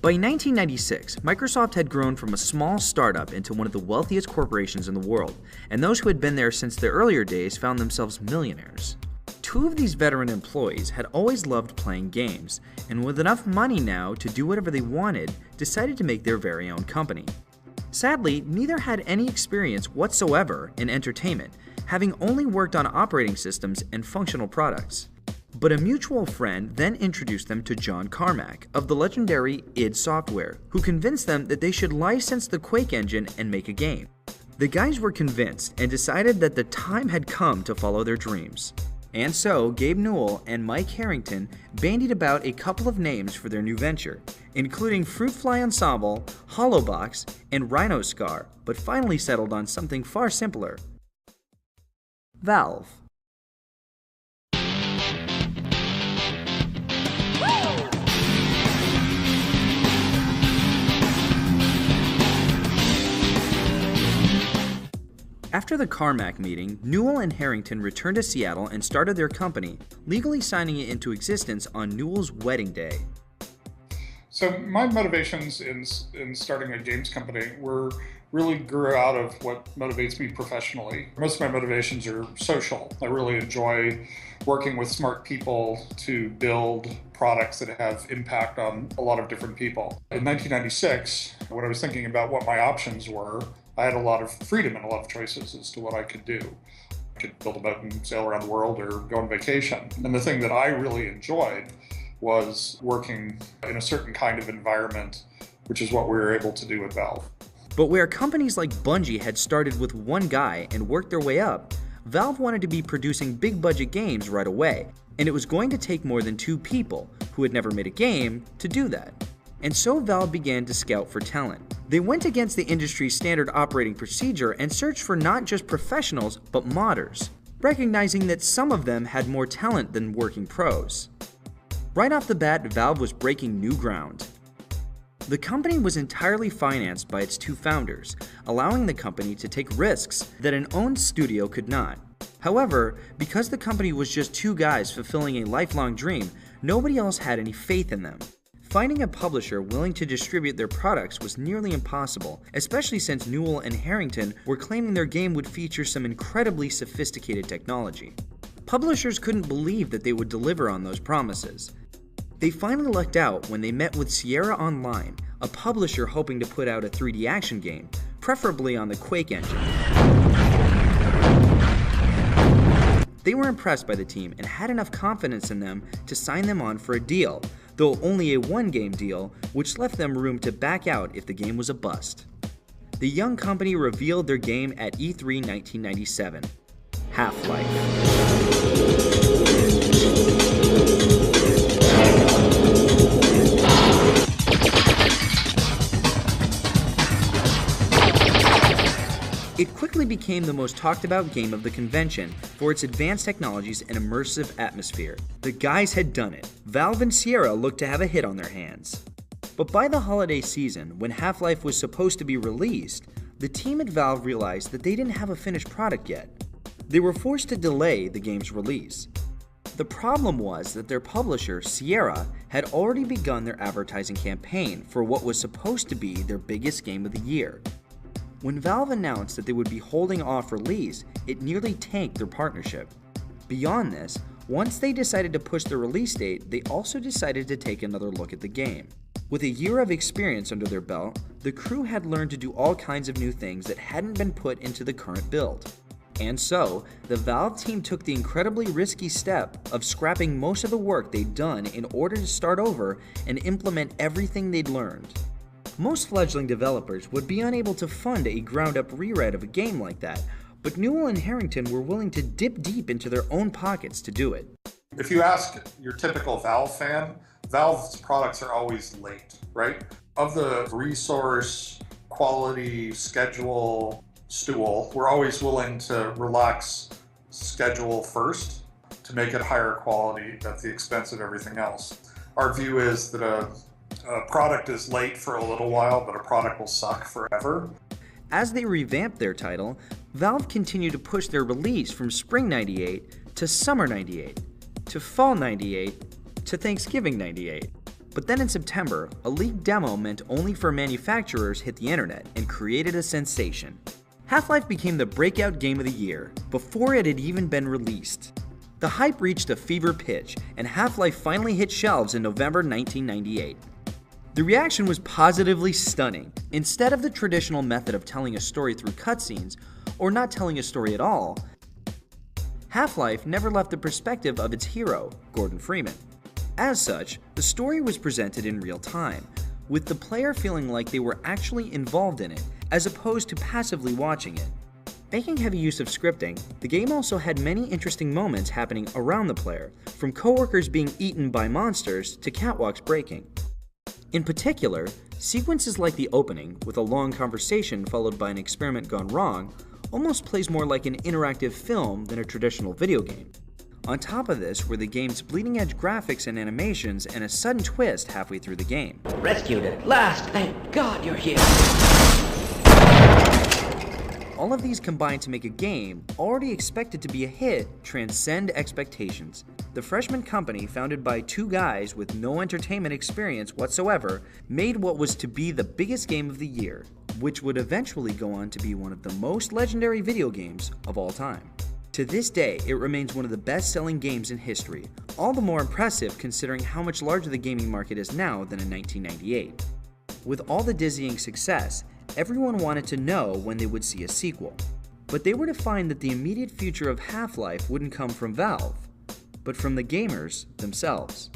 By 1996, Microsoft had grown from a small startup into one of the wealthiest corporations in the world, and those who had been there since the earlier days found themselves millionaires. Two of these veteran employees had always loved playing games, and with enough money now to do whatever they wanted, decided to make their very own company. Sadly, neither had any experience whatsoever in entertainment, having only worked on operating systems and functional products. But a mutual friend then introduced them to John Carmack of the legendary id Software, who convinced them that they should license the Quake engine and make a game. The guys were convinced and decided that the time had come to follow their dreams. And so, Gabe Newell and Mike Harrington bandied about a couple of names for their new venture, including Fruitfly Ensemble, Hollowbox, and Rhinoscar, but finally settled on something far simpler: Valve. After the Carmack meeting, Newell and Harrington returned to Seattle and started their company, legally signing it into existence on Newell's wedding day. So my motivations in starting a games company really grew out of what motivates me professionally. Most of my motivations are social. I really enjoy working with smart people to build products that have impact on a lot of different people. In 1996, when I was thinking about what my options were, I had a lot of freedom and a lot of choices as to what I could do. I could build a boat and sail around the world or go on vacation. And the thing that I really enjoyed was working in a certain kind of environment, which is what we were able to do at Valve. But where companies like Bungie had started with one guy and worked their way up, Valve wanted to be producing big budget games right away, and it was going to take more than two people, who had never made a game, to do that. And so Valve began to scout for talent. They went against the industry's standard operating procedure and searched for not just professionals, but modders, recognizing that some of them had more talent than working pros. Right off the bat, Valve was breaking new ground. The company was entirely financed by its two founders, allowing the company to take risks that an owned studio could not. However, because the company was just two guys fulfilling a lifelong dream, nobody else had any faith in them. Finding a publisher willing to distribute their products was nearly impossible, especially since Newell and Harrington were claiming their game would feature some incredibly sophisticated technology. Publishers couldn't believe that they would deliver on those promises. They finally lucked out when they met with Sierra Online, a publisher hoping to put out a 3D action game, preferably on the Quake engine. They were impressed by the team and had enough confidence in them to sign them on for a deal, though only a one-game deal, which left them room to back out if the game was a bust. The young company revealed their game at E3 1997, Half-Life. It quickly became the most talked about game of the convention for its advanced technologies and immersive atmosphere. The guys had done it. Valve and Sierra looked to have a hit on their hands. But by the holiday season, when Half-Life was supposed to be released, the team at Valve realized that they didn't have a finished product yet. They were forced to delay the game's release. The problem was that their publisher, Sierra, had already begun their advertising campaign for what was supposed to be their biggest game of the year. When Valve announced that they would be holding off release, it nearly tanked their partnership. Beyond this, once they decided to push the release date, they also decided to take another look at the game. With a year of experience under their belt, the crew had learned to do all kinds of new things that hadn't been put into the current build. And so, the Valve team took the incredibly risky step of scrapping most of the work they'd done in order to start over and implement everything they'd learned. Most fledgling developers would be unable to fund a ground-up rewrite of a game like that, but Newell and Harrington were willing to dip deep into their own pockets to do it. If you ask your typical Valve fan, Valve's products are always late, right? Of the resource, quality, schedule, stool, we're always willing to relax schedule first to make it higher quality at the expense of everything else. Our view is that a product is late for a little while, but a product will suck forever. As they revamped their title, Valve continued to push their release from Spring 98 to Summer 98, to Fall 98, to Thanksgiving 98. But then in September, a leaked demo meant only for manufacturers hit the internet and created a sensation. Half-Life became the breakout game of the year before it had even been released. The hype reached a fever pitch, and Half-Life finally hit shelves in November 1998. The reaction was positively stunning. Instead of the traditional method of telling a story through cutscenes, or not telling a story at all, Half-Life never left the perspective of its hero, Gordon Freeman. As such, the story was presented in real time, with the player feeling like they were actually involved in it, as opposed to passively watching it. Making heavy use of scripting, the game also had many interesting moments happening around the player, from coworkers being eaten by monsters to catwalks breaking. In particular, sequences like the opening, with a long conversation followed by an experiment gone wrong, almost plays more like an interactive film than a traditional video game. On top of this were the game's bleeding-edge graphics and animations and a sudden twist halfway through the game. Rescued at last! Thank God you're here! All of these combined to make a game, already expected to be a hit, transcend expectations. The Freshman Company, founded by two guys with no entertainment experience whatsoever, made what was to be the biggest game of the year, which would eventually go on to be one of the most legendary video games of all time. To this day, it remains one of the best-selling games in history, all the more impressive considering how much larger the gaming market is now than in 1998. With all the dizzying success, everyone wanted to know when they would see a sequel. But they were to find that the immediate future of Half-Life wouldn't come from Valve, but from the gamers themselves.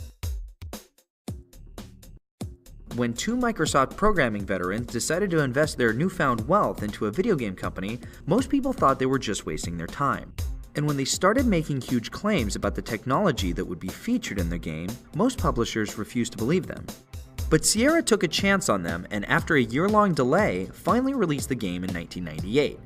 When two Microsoft programming veterans decided to invest their newfound wealth into a video game company, most people thought they were just wasting their time. And when they started making huge claims about the technology that would be featured in the game, most publishers refused to believe them. But Sierra took a chance on them and after a year-long delay, finally released the game in 1998.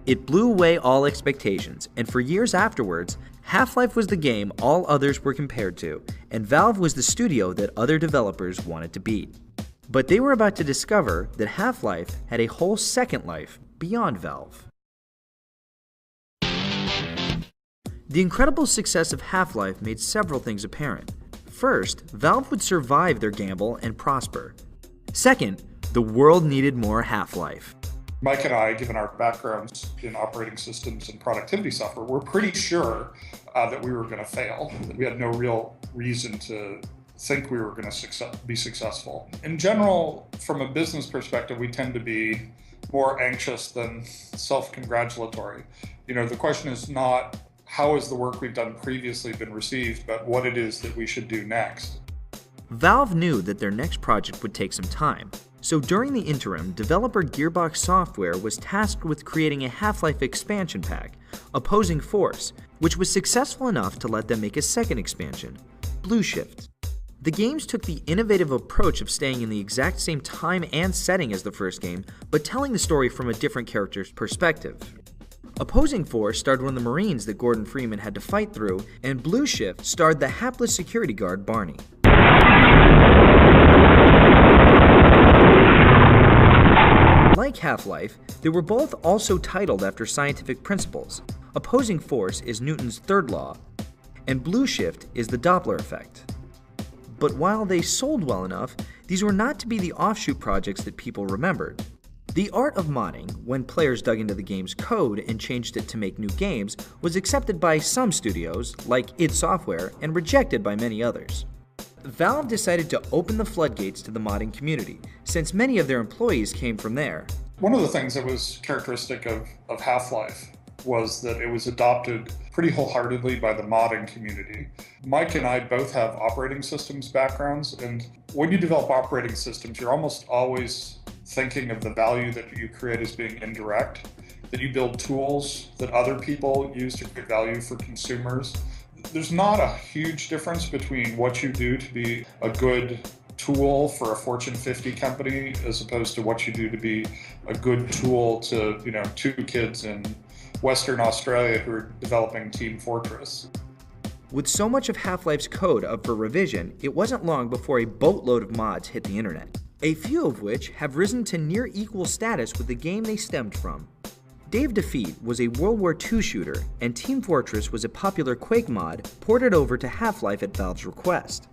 It blew away all expectations, and for years afterwards, Half-Life was the game all others were compared to, and Valve was the studio that other developers wanted to beat. But they were about to discover that Half-Life had a whole second life beyond Valve. The incredible success of Half-Life made several things apparent. First, Valve would survive their gamble and prosper. Second, the world needed more Half-Life. Mike and I, given our backgrounds in operating systems and productivity software, we're pretty sure that we were going to fail. We had no real reason to think we were going to be successful. In general, from a business perspective, we tend to be more anxious than self-congratulatory. The question is not how has the work we've done previously been received, but what it is that we should do next. Valve knew that their next project would take some time. So during the interim, developer Gearbox Software was tasked with creating a Half-Life expansion pack, Opposing Force, which was successful enough to let them make a second expansion, Blue Shift. The games took the innovative approach of staying in the exact same time and setting as the first game, but telling the story from a different character's perspective. Opposing Force starred one of the Marines that Gordon Freeman had to fight through, and Blue Shift starred the hapless security guard Barney. Like Half-Life, they were both also titled after scientific principles. Opposing Force is Newton's third law, and Blue Shift is the Doppler effect. But while they sold well enough, these were not to be the offshoot projects that people remembered. The art of modding, when players dug into the game's code and changed it to make new games, was accepted by some studios, like id Software, and rejected by many others. Valve decided to open the floodgates to the modding community, since many of their employees came from there. One of the things that was characteristic of Half-Life was that it was adopted pretty wholeheartedly by the modding community. Mike and I both have operating systems backgrounds, and when you develop operating systems, you're almost always thinking of the value that you create as being indirect, that you build tools that other people use to create value for consumers. There's not a huge difference between what you do to be a good tool for a Fortune 50 company as opposed to what you do to be a good tool to, two kids in Western Australia who are developing Team Fortress. With so much of Half-Life's code up for revision, it wasn't long before a boatload of mods hit the internet, a few of which have risen to near equal status with the game they stemmed from. Dave Defeat was a World War II shooter, and Team Fortress was a popular Quake mod ported over to Half-Life at Valve's request.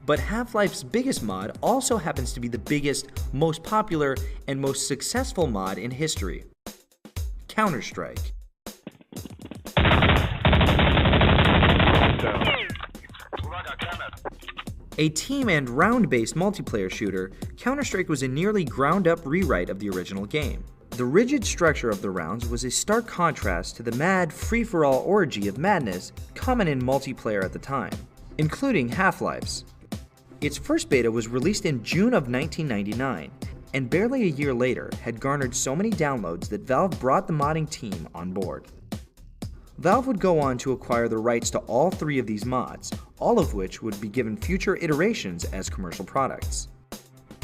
But Half-Life's biggest mod also happens to be the biggest, most popular, and most successful mod in history: Counter-Strike. A team and round-based multiplayer shooter, Counter-Strike was a nearly ground-up rewrite of the original game. The rigid structure of the rounds was a stark contrast to the mad, free-for-all orgy of madness common in multiplayer at the time, including Half-Life's. Its first beta was released in June of 1999, and barely a year later had garnered so many downloads that Valve brought the modding team on board. Valve would go on to acquire the rights to all 3 of these mods, all of which would be given future iterations as commercial products.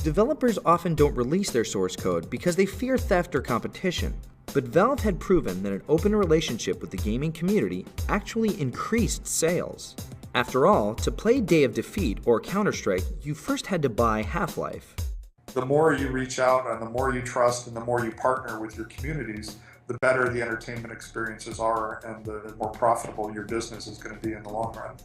Developers often don't release their source code because they fear theft or competition, but Valve had proven that an open relationship with the gaming community actually increased sales. After all, to play Day of Defeat or Counter-Strike, you first had to buy Half-Life. The more you reach out and the more you trust and the more you partner with your communities, the better the entertainment experiences are and the more profitable your business is going to be in the long run.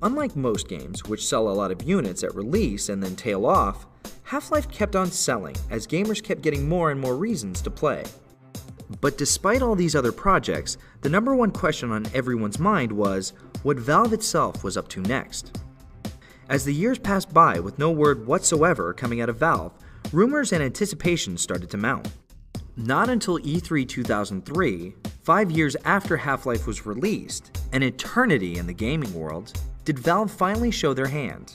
Unlike most games, which sell a lot of units at release and then tail off, Half-Life kept on selling as gamers kept getting more and more reasons to play. But despite all these other projects, the number one question on everyone's mind was what Valve itself was up to next. As the years passed by with no word whatsoever coming out of Valve, rumors and anticipations started to mount. Not until E3 2003, 5 years after Half-Life was released, an eternity in the gaming world, did Valve finally show their hand.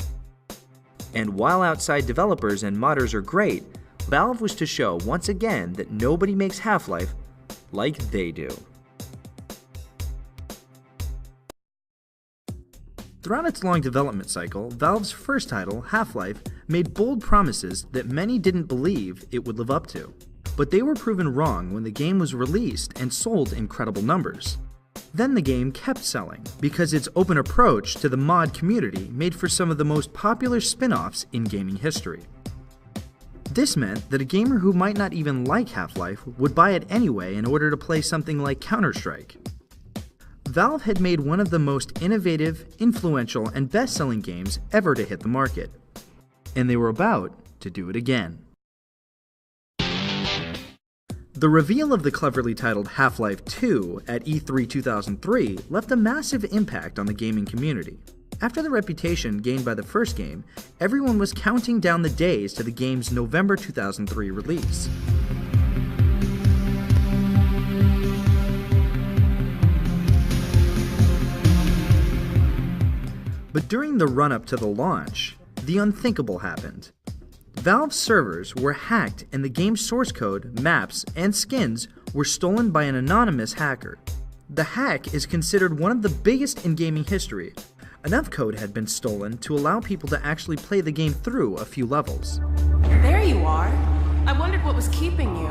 And while outside developers and modders are great, Valve was to show once again that nobody makes Half-Life like they do. Throughout its long development cycle, Valve's first title, Half-Life, made bold promises that many didn't believe it would live up to. But they were proven wrong when the game was released and sold incredible numbers. Then the game kept selling, because its open approach to the mod community made for some of the most popular spin-offs in gaming history. This meant that a gamer who might not even like Half-Life would buy it anyway in order to play something like Counter-Strike. Valve had made one of the most innovative, influential, and best-selling games ever to hit the market. And they were about to do it again. The reveal of the cleverly titled Half-Life 2 at E3 2003 left a massive impact on the gaming community. After the reputation gained by the first game, everyone was counting down the days to the game's November 2003 release. But during the run-up to the launch, the unthinkable happened. Valve's servers were hacked and the game's source code, maps, and skins were stolen by an anonymous hacker. The hack is considered one of the biggest in gaming history. Enough code had been stolen to allow people to actually play the game through a few levels. There you are. I wondered what was keeping you.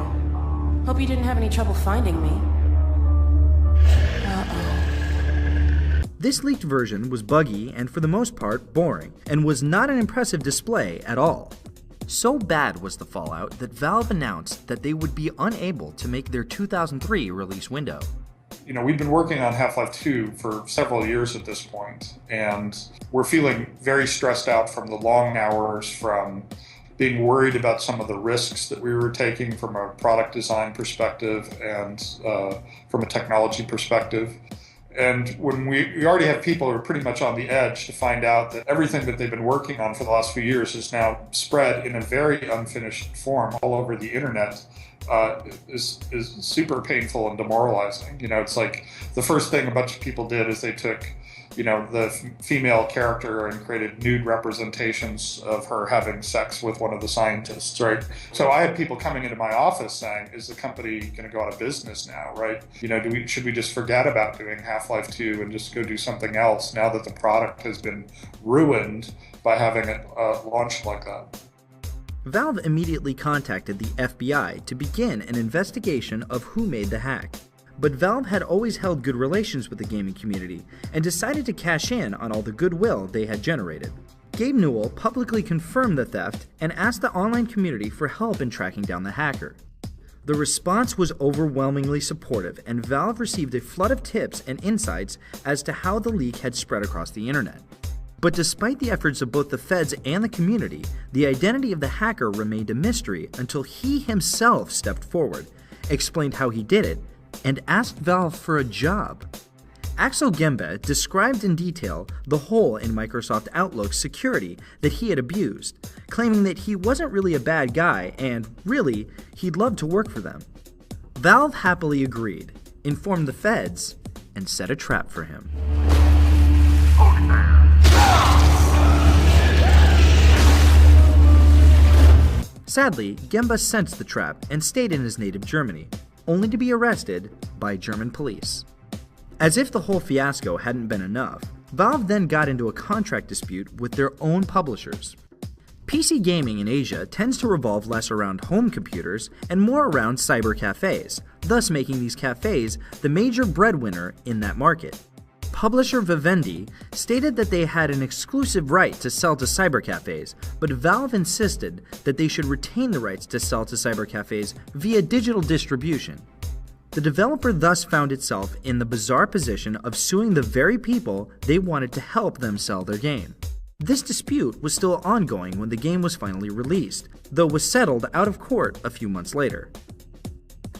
Hope you didn't have any trouble finding me. Uh-oh. This leaked version was buggy and for the most part boring, and was not an impressive display at all. So bad was the fallout that Valve announced that they would be unable to make their 2003 release window. You know, we've been working on Half-Life 2 for several years at this point, and we're feeling very stressed out from the long hours, from being worried about some of the risks that we were taking from a product design perspective and from a technology perspective. And when we already have people who are pretty much on the edge to find out that everything that they've been working on for the last few years is now spread in a very unfinished form all over the internet, is super painful and demoralizing. You know, it's like the first thing a bunch of people did is they took, you know, the female character and created nude representations of her having sex with one of the scientists, right? So I had people coming into my office saying, is the company going to go out of business now, right? You know, should we just forget about doing Half-Life 2 and just go do something else now that the product has been ruined by having it launched like that? Valve immediately contacted the FBI to begin an investigation of who made the hack. But Valve had always held good relations with the gaming community and decided to cash in on all the goodwill they had generated. Gabe Newell publicly confirmed the theft and asked the online community for help in tracking down the hacker. The response was overwhelmingly supportive, and Valve received a flood of tips and insights as to how the leak had spread across the internet. But despite the efforts of both the feds and the community, the identity of the hacker remained a mystery until he himself stepped forward, explained how he did it, and asked Valve for a job. Axel Gembe described in detail the hole in Microsoft Outlook's security that he had abused, claiming that he wasn't really a bad guy and, really, he'd love to work for them. Valve happily agreed, informed the feds, and set a trap for him. Sadly, Gembe sensed the trap and stayed in his native Germany, only to be arrested by German police. As if the whole fiasco hadn't been enough, Valve then got into a contract dispute with their own publishers. PC gaming in Asia tends to revolve less around home computers and more around cyber cafes, thus making these cafes the major breadwinner in that market. Publisher Vivendi stated that they had an exclusive right to sell to cyber cafes, but Valve insisted that they should retain the rights to sell to cyber cafes via digital distribution. The developer thus found itself in the bizarre position of suing the very people they wanted to help them sell their game. This dispute was still ongoing when the game was finally released, though was settled out of court a few months later.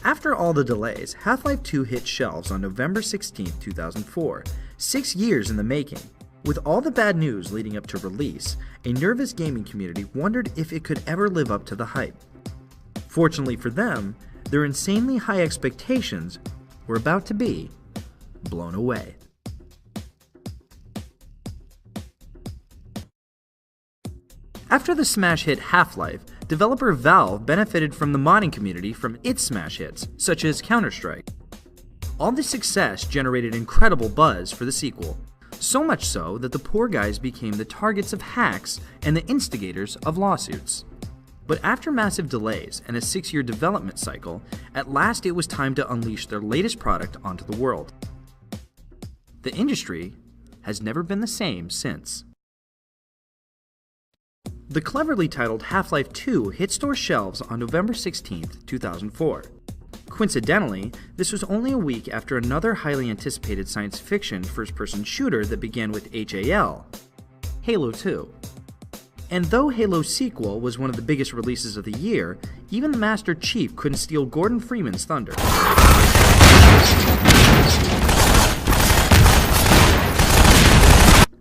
After all the delays, Half-Life 2 hit shelves on November 16, 2004, 6 years in the making. With all the bad news leading up to release, a nervous gaming community wondered if it could ever live up to the hype. Fortunately for them, their insanely high expectations were about to be blown away. After the smash hit Half-Life, developer Valve benefited from the modding community from its smash hits, such as Counter-Strike. All this success generated incredible buzz for the sequel, so much so that the poor guys became the targets of hacks and the instigators of lawsuits. But after massive delays and a 6-year development cycle, at last it was time to unleash their latest product onto the world. The industry has never been the same since. The cleverly titled Half-Life 2 hit store shelves on November 16, 2004. Coincidentally, this was only a week after another highly anticipated science fiction first-person shooter that began with HAL, Halo 2. And though Halo's sequel was one of the biggest releases of the year, even the Master Chief couldn't steal Gordon Freeman's thunder.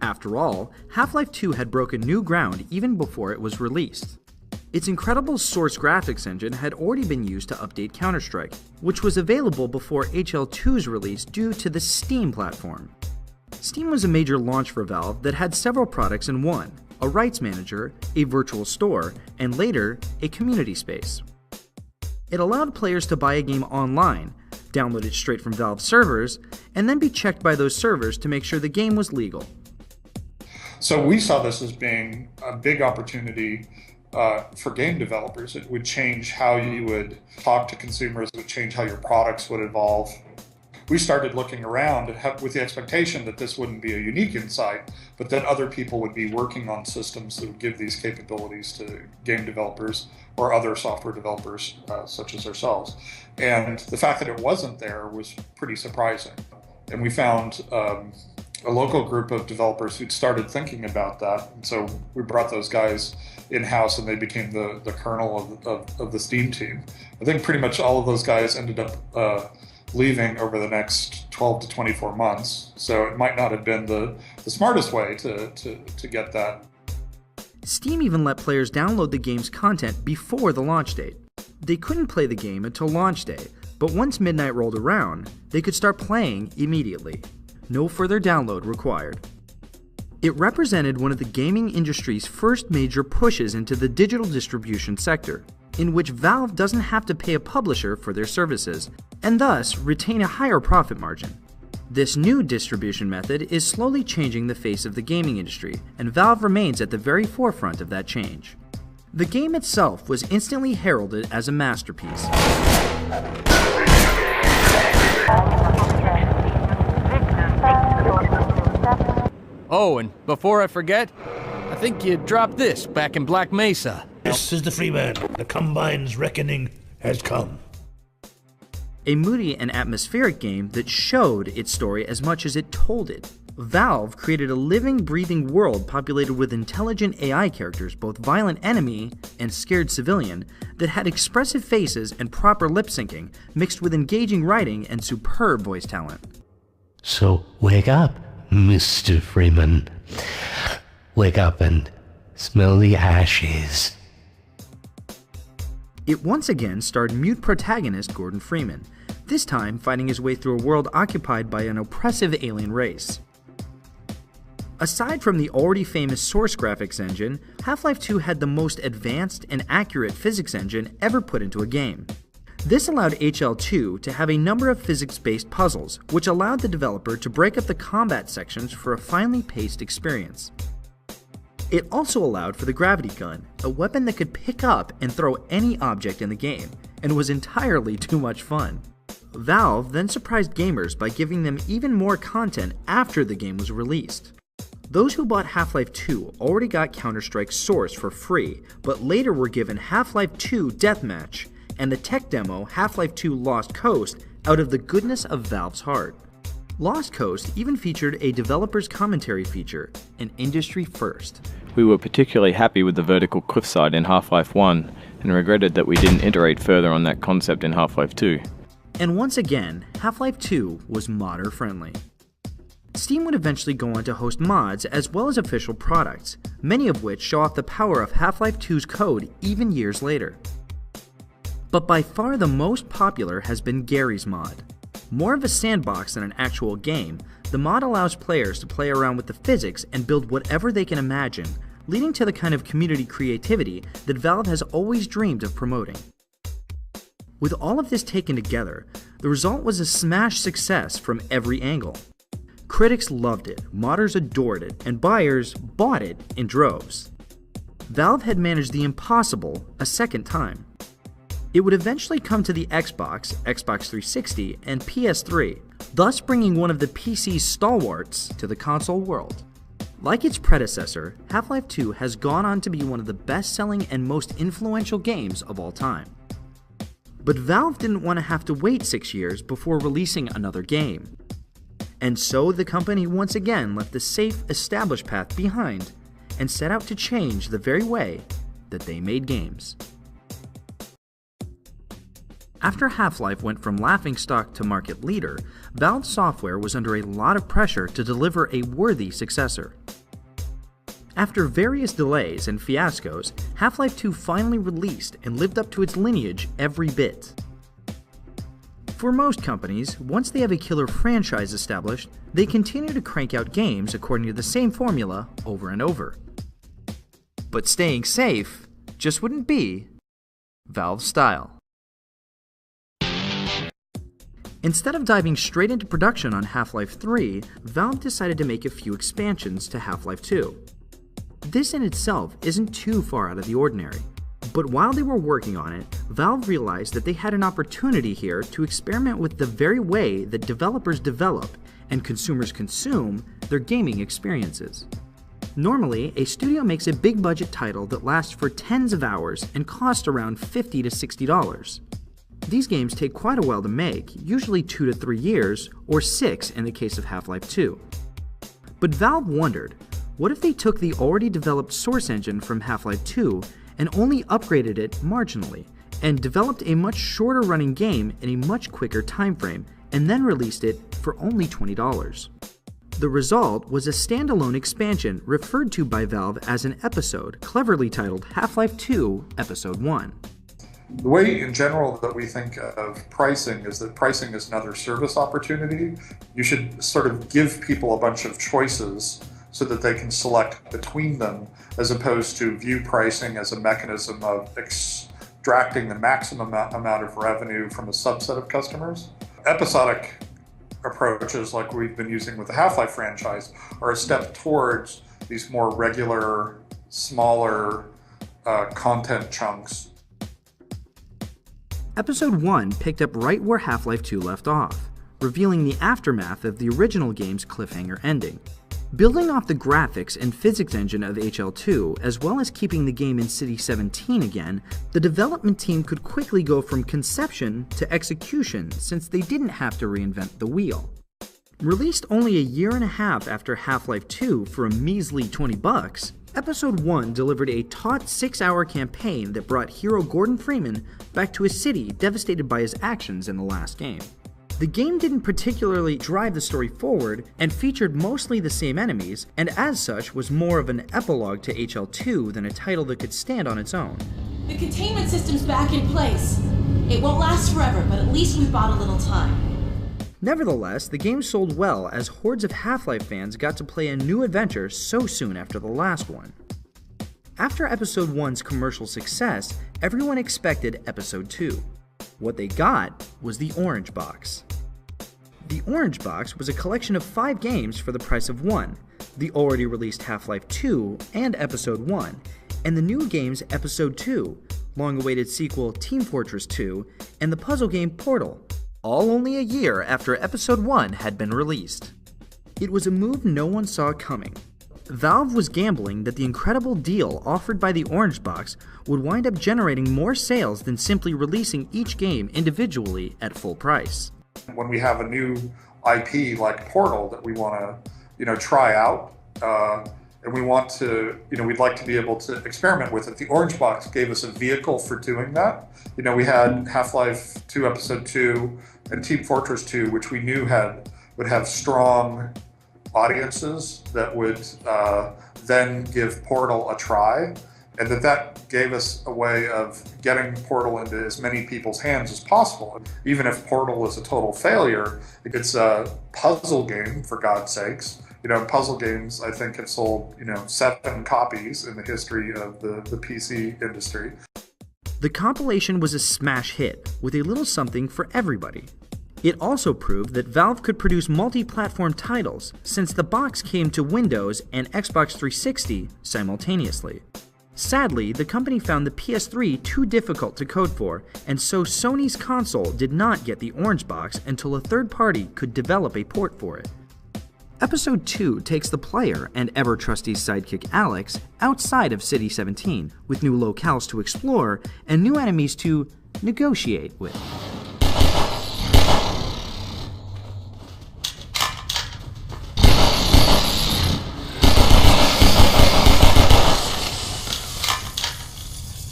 After all, Half-Life 2 had broken new ground even before it was released. Its incredible Source graphics engine had already been used to update Counter-Strike, which was available before HL2's release due to the Steam platform. Steam was a major launch for Valve that had several products in one: a rights manager, a virtual store, and later, a community space. It allowed players to buy a game online, download it straight from Valve servers, and then be checked by those servers to make sure the game was legal. So we saw this as being a big opportunity for game developers. It would change how you would talk to consumers, it would change how your products would evolve. We started looking around with the expectation that this wouldn't be a unique insight, but that other people would be working on systems that would give these capabilities to game developers or other software developers such as ourselves. And the fact that it wasn't there was pretty surprising. And we found a local group of developers who'd started thinking about that. And so we brought those guys in-house and they became the kernel of the Steam team. I think pretty much all of those guys ended up leaving over the next 12 to 24 months. So it might not have been the smartest way to get that. Steam even let players download the game's content before the launch date. They couldn't play the game until launch day, but once midnight rolled around, they could start playing immediately. No further download required. It represented one of the gaming industry's first major pushes into the digital distribution sector, in which Valve doesn't have to pay a publisher for their services, and thus retain a higher profit margin. This new distribution method is slowly changing the face of the gaming industry, and Valve remains at the very forefront of that change. The game itself was instantly heralded as a masterpiece. Oh, and before I forget, I think you dropped this back in Black Mesa. This is the Freeman. The Combine's reckoning has come. A moody and atmospheric game that showed its story as much as it told it. Valve created a living, breathing world populated with intelligent AI characters, both violent enemy and scared civilian, that had expressive faces and proper lip syncing, mixed with engaging writing and superb voice talent. So wake up, Mr. Freeman. Wake up and smell the ashes. It once again starred mute protagonist Gordon Freeman, this time fighting his way through a world occupied by an oppressive alien race. Aside from the already famous Source graphics engine, Half-Life 2 had the most advanced and accurate physics engine ever put into a game. This allowed HL2 to have a number of physics-based puzzles, which allowed the developer to break up the combat sections for a finely paced experience. It also allowed for the gravity gun, a weapon that could pick up and throw any object in the game, and was entirely too much fun. Valve then surprised gamers by giving them even more content after the game was released. Those who bought Half-Life 2 already got Counter-Strike Source for free, but later were given Half-Life 2 Deathmatch and the tech demo Half-Life 2 Lost Coast out of the goodness of Valve's heart. Lost Coast even featured a developer's commentary feature, an industry first. We were particularly happy with the vertical cliffside in Half-Life 1 and regretted that we didn't iterate further on that concept in Half-Life 2. And once again, Half-Life 2 was modder friendly. Steam would eventually go on to host mods as well as official products, many of which show off the power of Half-Life 2's code even years later. But by far the most popular has been Garry's Mod. More of a sandbox than an actual game, the mod allows players to play around with the physics and build whatever they can imagine, leading to the kind of community creativity that Valve has always dreamed of promoting. With all of this taken together, the result was a smash success from every angle. Critics loved it, modders adored it, and buyers bought it in droves. Valve had managed the impossible a second time. It would eventually come to the Xbox, Xbox 360, and PS3, thus bringing one of the PC's stalwarts to the console world. Like its predecessor, Half-Life 2 has gone on to be one of the best-selling and most influential games of all time. But Valve didn't want to have to wait 6 years before releasing another game. And so the company once again left the safe, established path behind and set out to change the very way that they made games. After Half-Life went from laughingstock to market leader, Valve Software was under a lot of pressure to deliver a worthy successor. After various delays and fiascos, Half-Life 2 finally released and lived up to its lineage every bit. For most companies, once they have a killer franchise established, they continue to crank out games according to the same formula over and over. But staying safe just wouldn't be Valve's style. Instead of diving straight into production on Half-Life 3, Valve decided to make a few expansions to Half-Life 2. This in itself isn't too far out of the ordinary. But while they were working on it, Valve realized that they had an opportunity here to experiment with the very way that developers develop and consumers consume their gaming experiences. Normally, a studio makes a big budget title that lasts for tens of hours and costs around $50 to $60. These games take quite a while to make, usually 2 to 3 years, or 6 in the case of Half-Life 2. But Valve wondered, what if they took the already developed Source engine from Half-Life 2 and only upgraded it marginally, and developed a much shorter running game in a much quicker time frame, and then released it for only $20. The result was a standalone expansion referred to by Valve as an episode, cleverly titled Half-Life 2 Episode 1. The way in general that we think of pricing is that pricing is another service opportunity. You should sort of give people a bunch of choices so that they can select between them, as opposed to view pricing as a mechanism of extracting the maximum amount of revenue from a subset of customers. Episodic approaches, like we've been using with the Half-Life franchise, are a step towards these more regular, smaller content chunks. Episode 1 picked up right where Half-Life 2 left off, revealing the aftermath of the original game's cliffhanger ending. Building off the graphics and physics engine of HL2, as well as keeping the game in City 17 again, the development team could quickly go from conception to execution since they didn't have to reinvent the wheel. Released only a year and a half after Half-Life 2 for a measly $20, Episode 1 delivered a taut 6-hour campaign that brought hero Gordon Freeman back to his city devastated by his actions in the last game. The game didn't particularly drive the story forward and featured mostly the same enemies, and as such was more of an epilogue to HL2 than a title that could stand on its own. The containment system's back in place. It won't last forever, but at least we've bought a little time. Nevertheless, the game sold well as hordes of Half-Life fans got to play a new adventure so soon after the last one. After Episode 1's commercial success, everyone expected Episode 2. What they got was the Orange Box. The Orange Box was a collection of 5 games for the price of 1, the already released Half-Life 2 and Episode 1, and the new games Episode 2, long-awaited sequel Team Fortress 2, and the puzzle game Portal, all only a year after Episode 1 had been released. It was a move no one saw coming. Valve was gambling that the incredible deal offered by the Orange Box would wind up generating more sales than simply releasing each game individually at full price. When we have a new IP like Portal that we want to, try out, and we want to, we'd like to be able to experiment with it. The Orange Box gave us a vehicle for doing that. We had Half-Life 2 Episode 2 and Team Fortress 2, which we knew would have strong audiences that would then give Portal a try, and that gave us a way of getting Portal into as many people's hands as possible. Even if Portal is a total failure, it's a puzzle game, for God's sakes. Puzzle games, I think, have sold, 7 copies in the history of the PC industry. The compilation was a smash hit, with a little something for everybody. It also proved that Valve could produce multi-platform titles, since the box came to Windows and Xbox 360 simultaneously. Sadly, the company found the PS3 too difficult to code for, and so Sony's console did not get the Orange Box until a third party could develop a port for it. Episode 2 takes the player and ever-trusty sidekick Alex outside of City 17, with new locales to explore and new enemies to negotiate with.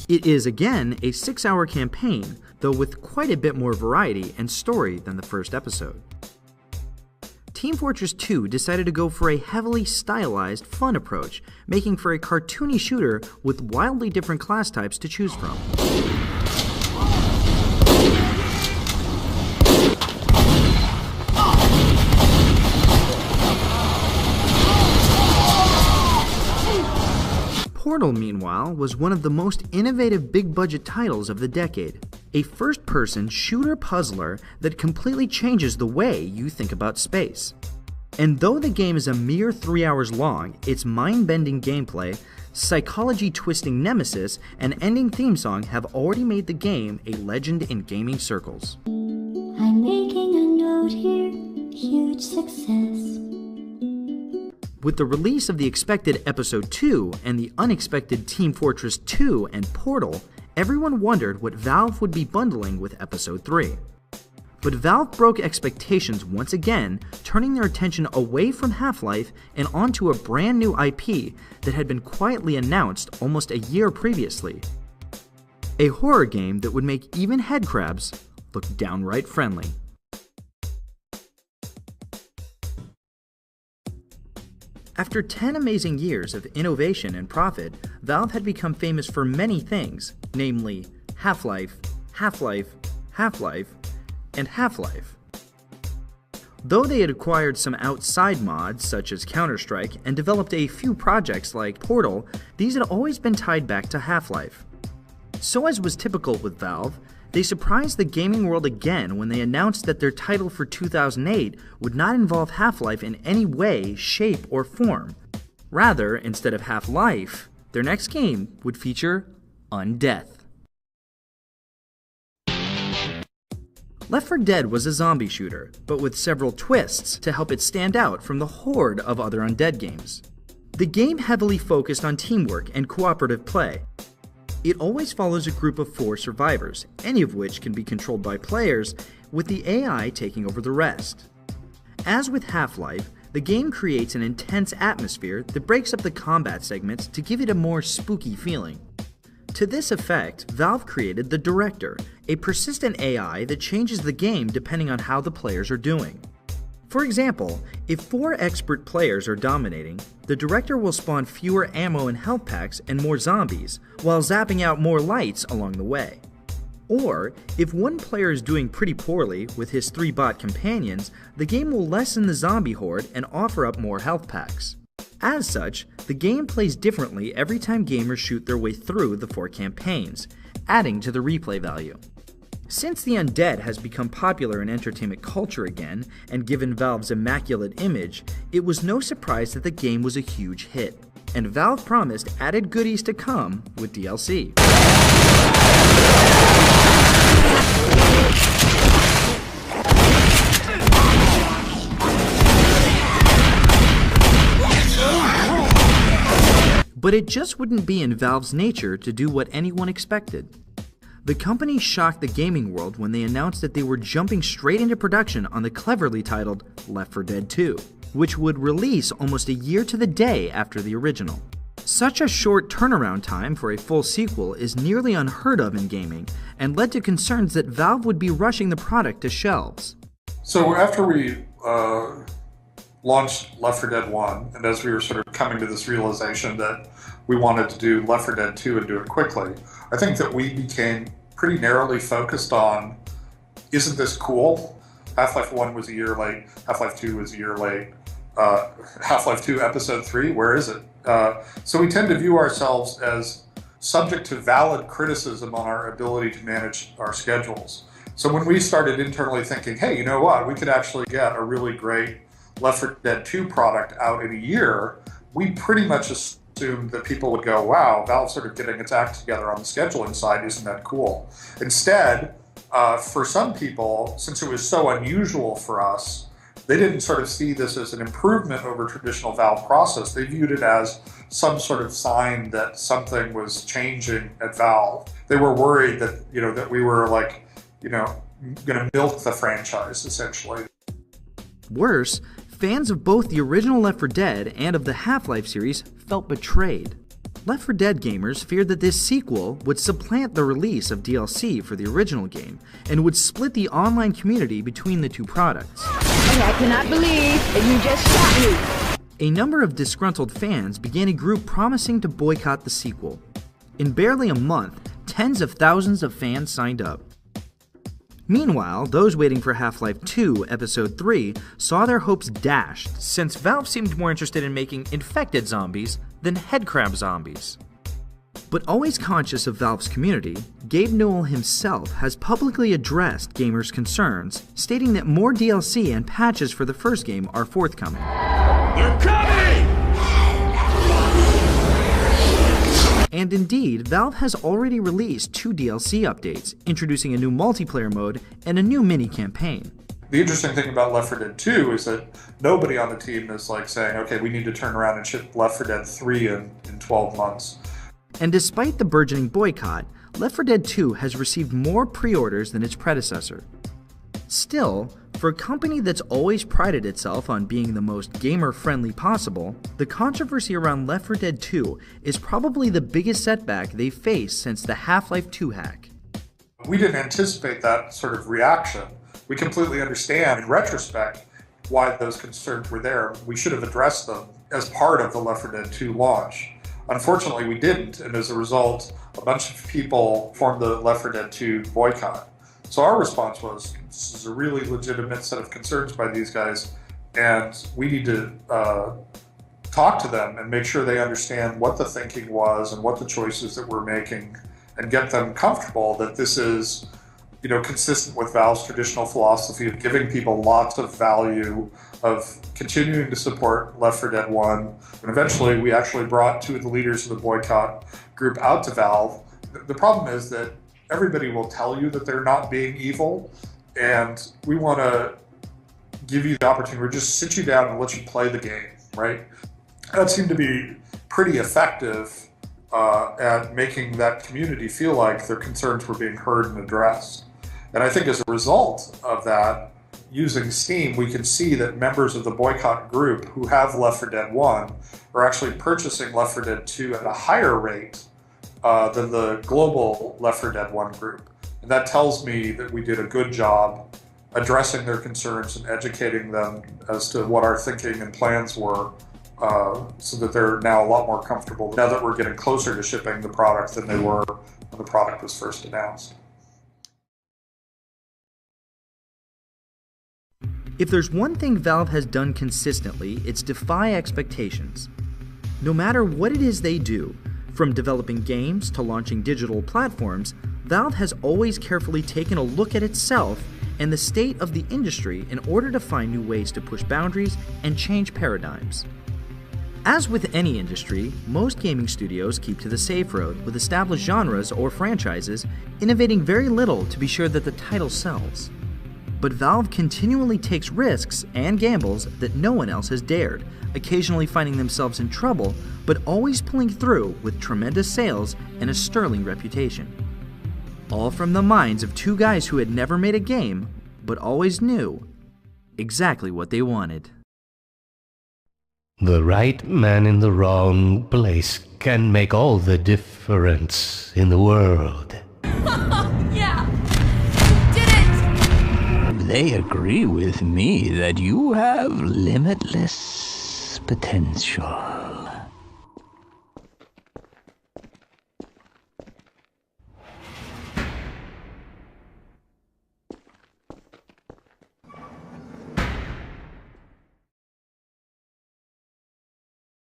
It is again a 6-hour campaign, though with quite a bit more variety and story than the first episode. Team Fortress 2 decided to go for a heavily stylized, fun approach, making for a cartoony shooter with wildly different class types to choose from. Portal, meanwhile, was one of the most innovative big-budget titles of the decade. A first-person shooter puzzler that completely changes the way you think about space. And though the game is a mere 3 hours long, its mind-bending gameplay, psychology-twisting nemesis, and ending theme song have already made the game a legend in gaming circles. I'm making a note here, huge success. With the release of the expected Episode 2 and the unexpected Team Fortress 2 and Portal, everyone wondered what Valve would be bundling with Episode 3. But Valve broke expectations once again, turning their attention away from Half-Life and onto a brand new IP that had been quietly announced almost a year previously. A horror game that would make even headcrabs look downright friendly. After 10 amazing years of innovation and profit, Valve had become famous for many things, namely Half-Life, Half-Life, Half-Life, and Half-Life. Though they had acquired some outside mods such as Counter-Strike and developed a few projects like Portal, these had always been tied back to Half-Life. So as was typical with Valve, they surprised the gaming world again when they announced that their title for 2008 would not involve Half-Life in any way, shape, or form. Rather, instead of Half-Life, their next game would feature Undeath. Left 4 Dead was a zombie shooter, but with several twists to help it stand out from the horde of other Undead games. The game heavily focused on teamwork and cooperative play. It always follows a group of 4 survivors, any of which can be controlled by players, with the AI taking over the rest. As with Half-Life, the game creates an intense atmosphere that breaks up the combat segments to give it a more spooky feeling. To this effect, Valve created the Director, a persistent AI that changes the game depending on how the players are doing. For example, if 4 expert players are dominating, the Director will spawn fewer ammo and health packs and more zombies, while zapping out more lights along the way. Or, if one player is doing pretty poorly with his 3 bot companions, the game will lessen the zombie horde and offer up more health packs. As such, the game plays differently every time gamers shoot their way through the 4 campaigns, adding to the replay value. Since the undead has become popular in entertainment culture again, and given Valve's immaculate image, it was no surprise that the game was a huge hit, and Valve promised added goodies to come with DLC. But it just wouldn't be in Valve's nature to do what anyone expected. The company shocked the gaming world when they announced that they were jumping straight into production on the cleverly titled Left 4 Dead 2, which would release almost a year to the day after the original. Such a short turnaround time for a full sequel is nearly unheard of in gaming, and led to concerns that Valve would be rushing the product to shelves. So after we launched Left 4 Dead 1, and as we were sort of coming to this realization that we wanted to do Left 4 Dead 2 and do it quickly, I think that we became pretty narrowly focused on, isn't this cool? Half-Life 1 was a year late, Half-Life 2 was a year late, Half-Life 2 Episode 3, where is it? So we tend to view ourselves as subject to valid criticism on our ability to manage our schedules. So when we started internally thinking, hey, you know what, we could actually get a really great Left 4 Dead 2 product out in a year, we pretty much assumed that people would go, wow, Valve's sort of getting its act together on the scheduling side, isn't that cool? Instead, for some people, since it was so unusual for us, they didn't sort of see this as an improvement over traditional Valve process. They viewed it as some sort of sign that something was changing at Valve. They were worried that, that we were going to milk the franchise, essentially. Worse, fans of both the original Left 4 Dead and of the Half-Life series felt betrayed. Left 4 Dead gamers feared that this sequel would supplant the release of DLC for the original game, and would split the online community between the 2 products. I cannot believe that you just shot me! A number of disgruntled fans began a group promising to boycott the sequel. In barely a month, tens of thousands of fans signed up. Meanwhile, those waiting for Half-Life 2 Episode 3 saw their hopes dashed, since Valve seemed more interested in making infected zombies than headcrab zombies. But always conscious of Valve's community, Gabe Newell himself has publicly addressed gamers' concerns, stating that more DLC and patches for the first game are forthcoming. They're coming! And indeed, Valve has already released 2 DLC updates, introducing a new multiplayer mode and a new mini-campaign. The interesting thing about Left 4 Dead 2 is that nobody on the team is saying, okay, we need to turn around and ship Left 4 Dead 3 in 12 months. And despite the burgeoning boycott, Left 4 Dead 2 has received more pre-orders than its predecessor. Still, for a company that's always prided itself on being the most gamer-friendly possible, the controversy around Left 4 Dead 2 is probably the biggest setback they've faced since the Half-Life 2 hack. We didn't anticipate that sort of reaction. We completely understand, in retrospect, why those concerns were there. We should have addressed them as part of the Left 4 Dead 2 launch. Unfortunately, we didn't, and as a result, a bunch of people formed the Left 4 Dead 2 boycott. So our response was, this is a really legitimate set of concerns by these guys, and we need to talk to them and make sure they understand what the thinking was and what the choices that we're making, and get them comfortable that this is consistent with Valve's traditional philosophy of giving people lots of value, of continuing to support Left 4 Dead 1. And eventually, we actually brought 2 of the leaders of the boycott group out to Valve. The problem is that everybody will tell you that they're not being evil, and we want to give you the opportunity to just sit you down and let you play the game, right? That seemed to be pretty effective at making that community feel like their concerns were being heard and addressed. And I think as a result of that, using Steam, we can see that members of the boycott group who have Left 4 Dead 1 are actually purchasing Left 4 Dead 2 at a higher rate than the global Left 4 Dead 1 group. And that tells me that we did a good job addressing their concerns and educating them as to what our thinking and plans were, so that they're now a lot more comfortable now that we're getting closer to shipping the product than they were when the product was first announced. If there's one thing Valve has done consistently, it's defy expectations. No matter what it is they do, from developing games to launching digital platforms, Valve has always carefully taken a look at itself and the state of the industry in order to find new ways to push boundaries and change paradigms. As with any industry, most gaming studios keep to the safe road with established genres or franchises, innovating very little to be sure that the title sells. But Valve continually takes risks and gambles that no one else has dared, occasionally finding themselves in trouble, but always pulling through with tremendous sales and a sterling reputation. All from the minds of two guys who had never made a game, but always knew exactly what they wanted. The right man in the wrong place can make all the difference in the world. Yeah! Did it! They agree with me that you have limitless potential.